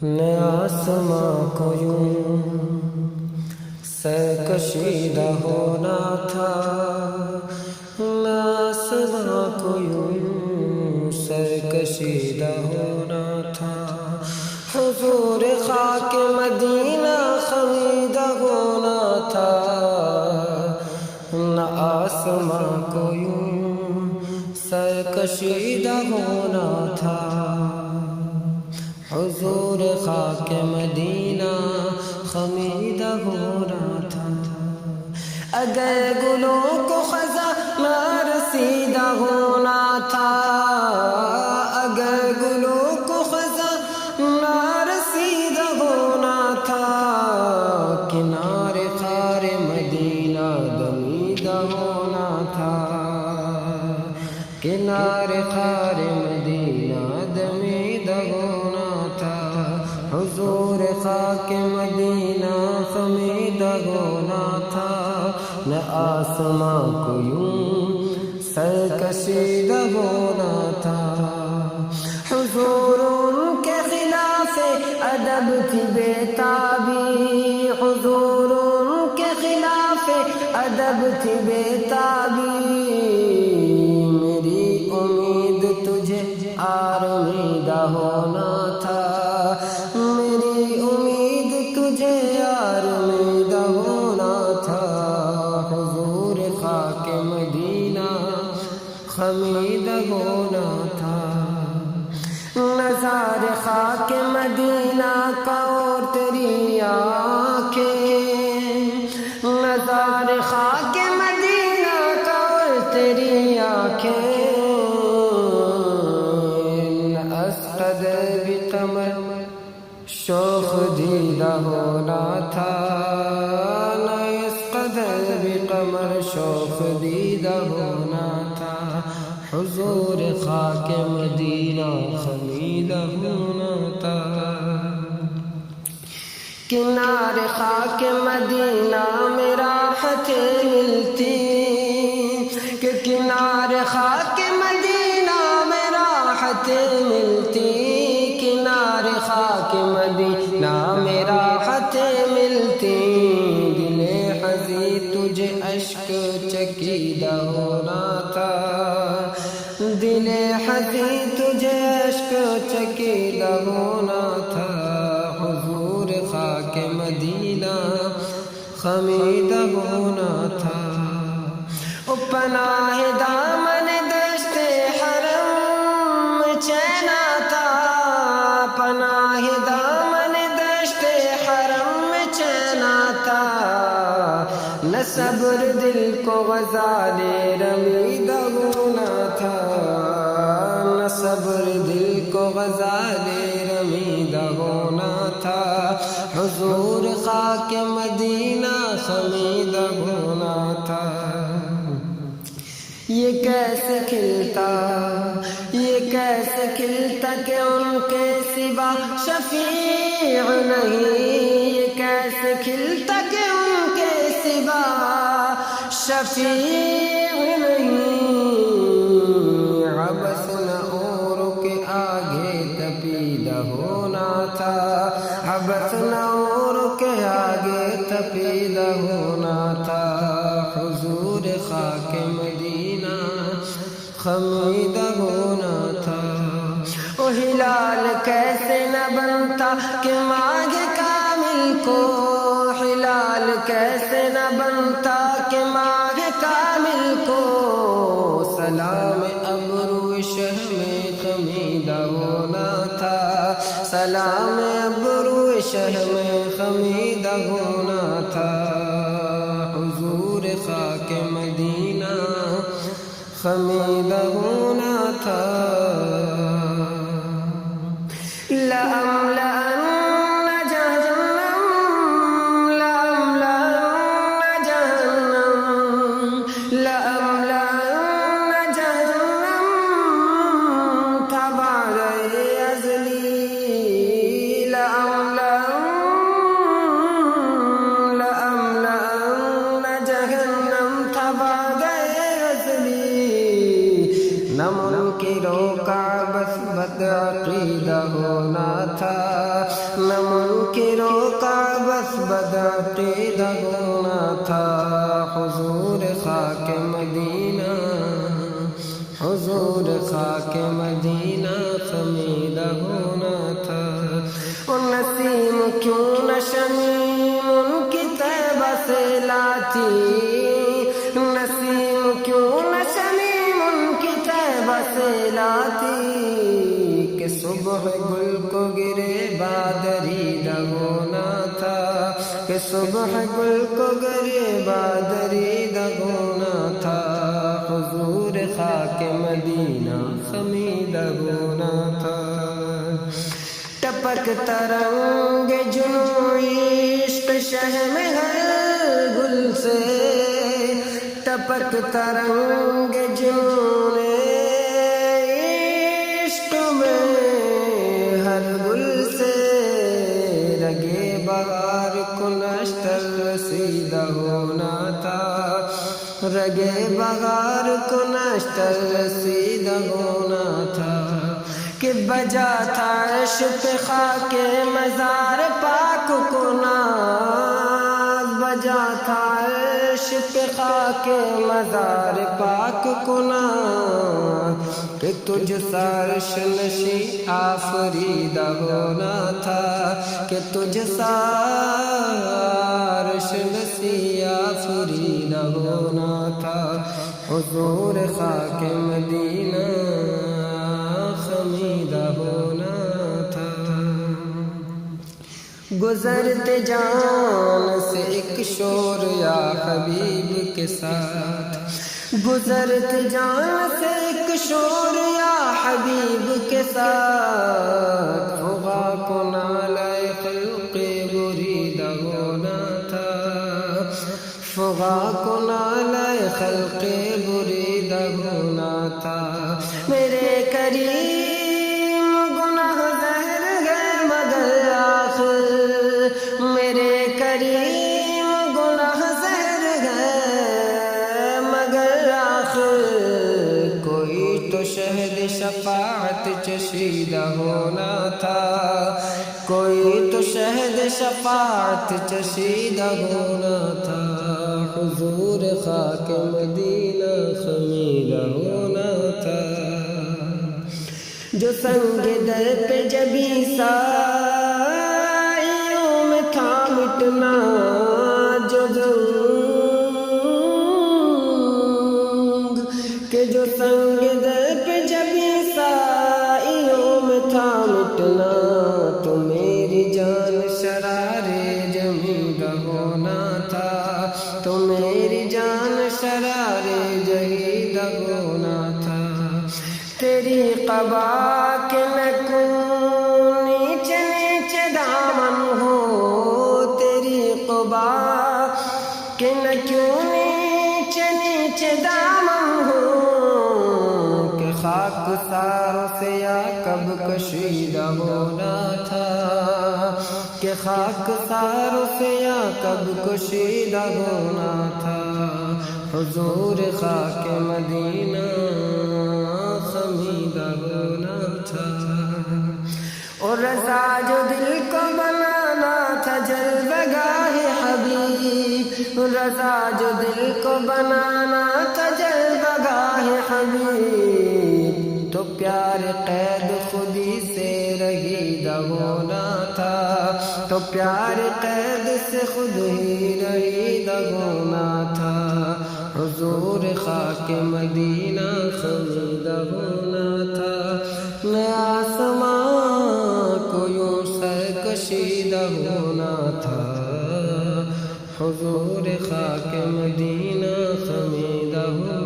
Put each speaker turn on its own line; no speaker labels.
نے آسماں کو یوں سرکشیدہ ہونا تھا، نے آسماں کو یوں سرکشیدہ ہونا تھا، حضور خاک مدینہ خمیدہ ہونا تھا، نہ آسماں کو یوں سرکشیدہ ہونا تھا، حضور خاک مدینہ خمیدہ ہونا تھا، اگر گلوں کو خزاں نہ رسیدہ ہونا تھا، اگر گلوں کو خزاں نہ رسیدہ ہونا تھا، کنارے خار مدینہ دمیدہ ہونا تھا، کنارے خار مدینہ دمیدہ ہونا تھا، حضور خاک مدینہ خمیدہ ہونا تھا، نہ آسماں کو یوں سرکشیدہ ہونا تھا، حضور ان کے خلاف ادب تھی بےتابی، حضور ان کے خلاف ادب تھی بےتابی، میری امید تجھے آرمیدہ ہونا تھا، میری امید تجھے آرمیدہ ہونا تھا، حضور خاک مدینہ خمیدہ ہونا تھا، نظارِ خاک مدینہ کا اور تیری آنکھیں، نظارِ خاک مدینہ کا اور تیری آنکھیں، اسقدر بھی قمر شوخ دیدہ ہونا تھا، نہ اس قدر بھی قمر شوخ دیدہ ہونا تھا، حضور خاک مدینہ خمیدہ ہونا تھا، کنارے خاک مدینہ میں راحتیں ملتی، کہ کنارے خاک مدینہ میں راحتیں ملتی، کنارے خاک مدینہ میں راحتیں ملتی، دل حزیں تجھے اشک چکیدہ ہونا تھا، دل حزیں تجھے اشک چکیدہ ہونا تھا، حضور خاک مدینہ خمیدہ ہونا تھا، او پناہ دامن دشت حرم میں چین آتا، پناہ دامن دشت حرم میں چین آتا، نہ صبر دل کو غزال رمیدہ ہونا تھا، نہ صبر دل کو غزال رمیدہ ہونا تھا، حضور خاک مدینہ خمیدہ ہونا تھا، یہ کیسے کھلتا، یہ کیسے کھلتا کہ ان کے سوا شفیع نہیں، یہ کیسے کھلتا کہ ان کے سوا شفیع نہیں، عبث نہ اوروں کے آگے تپیدہ ہونا تھا، عبث نہ اوروں کے آگے تپیدہ ہونا تھا، حضور خاک مدینہ خمیدہ ہونا تھا، او ہلال کیسے نہ بنتا کہ ماہ کامل کو، ہلال کیسے نہ بنتا کہ ماہ کامل کو، سلام ابرو شہم خمیدہ ہونا تھا، سلام ابرو شہم خمیدہ ہونا تھا، حضور خاک مدینہ خمیدہ ہونا تھا، لَأَمْلَأَنَّ جَهَنَّمَ لَأَمْلَأَنَّ جَهَنَّمَ لَأَمْلَأَنَّ جَهَنَّمَ تَبَعَ أَزْلِي لَأَمْلَأَنَّ جَهَنَّمَ تَبَعَ أَزْلِي، نہ منکروں کا بس بد عقیدہ ہونا تھا، نہ منکروں کا بس بدعقیدہ ہونا تھا، حضور خاک مدینہ، حضور خاک مدینہ خمیدہ ہونا تھا۔ اور نسیم کیوں نہ شمیم ان کی طیبہ سے لاتی، نسیم کیوں نہ شمیم ان کی طیبہ سے لاتی، کہ صبح گل کو گرے بادریدہ ہونا تھا، کہ صبح گل کو گرے بادریدہ ہونا تھا، حضور خاک مدینہ خمیدہ ہونا تھا۔ ٹپک ترنگ جنوں عشق شہ میں ہر گل سے، ٹپک ترنگ جنوں عشق میں ہر گل سے، رگے بہار کو نشتر رسیدہ ہونا تھا، رگے بہار کو نشتر رسیدہ ہونا تھا، کہ بجا تھا عشق خاک مزار پاک کو ناز، بجا تھا عشق خاک مزار پاک کو ناز، کہ تجھ سا عرش نشیں آفریدہ ہونا تھا، کہ تجھ سا عرش نشیں آفریدہ ہونا تھا، حضور خاک مدینہ خمیدہ ہونا تھا۔ گزرتے جان سے ایک شور یا حبیب کے ساتھ، گزرتے جان سے ایک شور یا حبیب کے ساتھ، فغا کو نالے خلق بریدہ ہونا تھا، فغا کو نالے خلق بریدہ ہونا تھا، میرے کریم گناہ زہر ہے مگر آخر، میرے کریم گناہ زہر ہے مگر آخر، کوئی تو شہد شفاعت چشیدہ ہونا تھا، کوئی تو شہد شفاعت چشیدہ ہونا تھا، حضور خاک مدینہ خمیدہ ہونا تھا۔ جو سنگ در پہ جبھی سائیوں میں تھا مٹنا، جو کہ جو سنگ در پہ جبھی سائیوں میں تھا مٹنا، تو میری جان شرار جمیدہ ہونا تھا، تو میری جان شرار جہیدہ ہونا تھا، تیری قبا کے نکون نیچے نیچے دامن ہو، تیری قبا کے نکون نیچے نیچے دامن ہو، کہ خاک ساروں سے یا کب کشیدہ ہونا تھا، کہ خاک ساروں سے یا کب کشیدہ ہونا تھا، حضور خاک مدینہ خمیدہ ہونا تھا۔ اور رضا جو دل کو بنانا تھا جلوگاہ حبیب، رضا جو دل کو بنانا تھا جلوگاہ حبیب، تو پیار قید خودی سے رہیدہ ہونا تھا، تو پیار قید سے خود ہی رہیدہ ہونا تھا، حضور خاک مدینہ خمیدہ ہونا تھا، نیا آسمان کو یوں سرکشیدہ ہونا تھا، حضور خاک مدینہ خمیدہ ہونا تھا۔